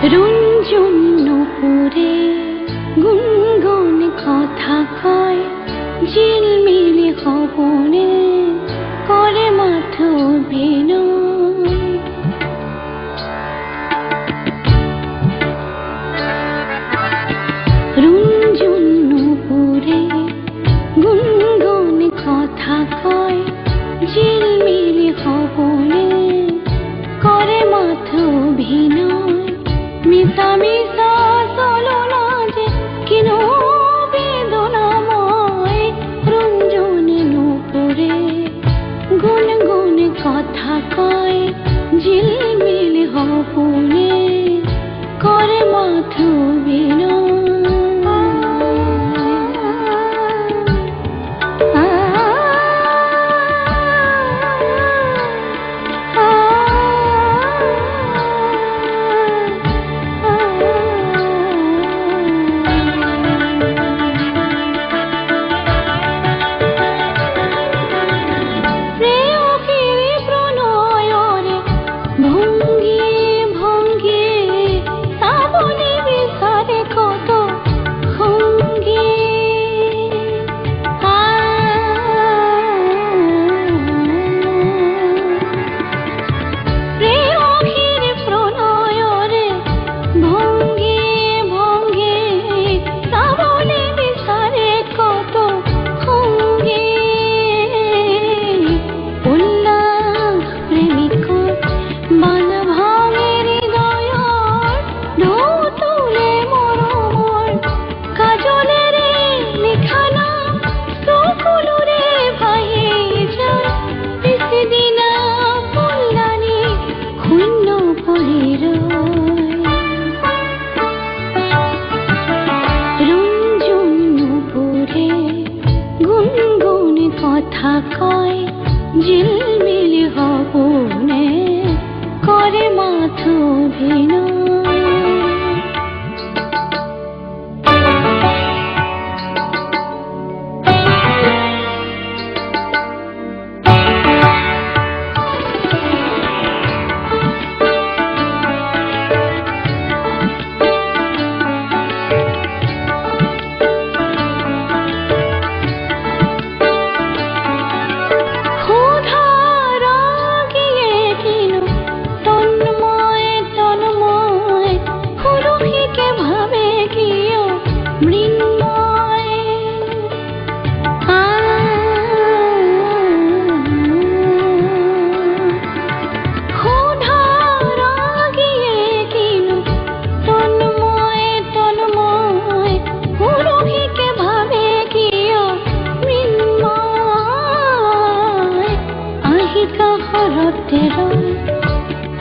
রঞ্জন নুপুরে গুনগুন কথা কয়, ঝিলমিলি হবনে করে মাথ বিনয়। রঞ্জন নুপুরে গুনগুন কথা কয়, ঝিলমিলি হবনে করে মাথ বিনয়। মিশা মিশা চলো না যে কেন বেদনাময়, রঞ্জন নুপুরে গুনগুন কথা কয়, ঝিলমিল হবনে করে মাথ বিনয়। কথা কয়, ঝিলমিল হবনে করে মাথ বিনয়।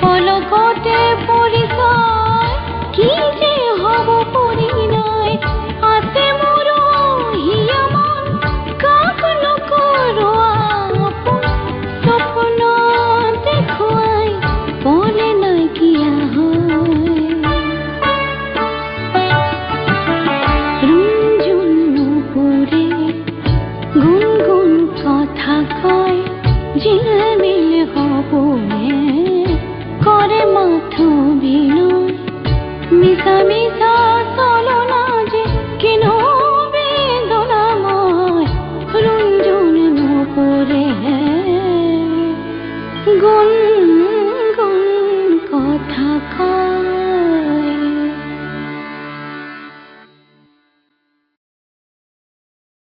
পলকতে পরিচয় কি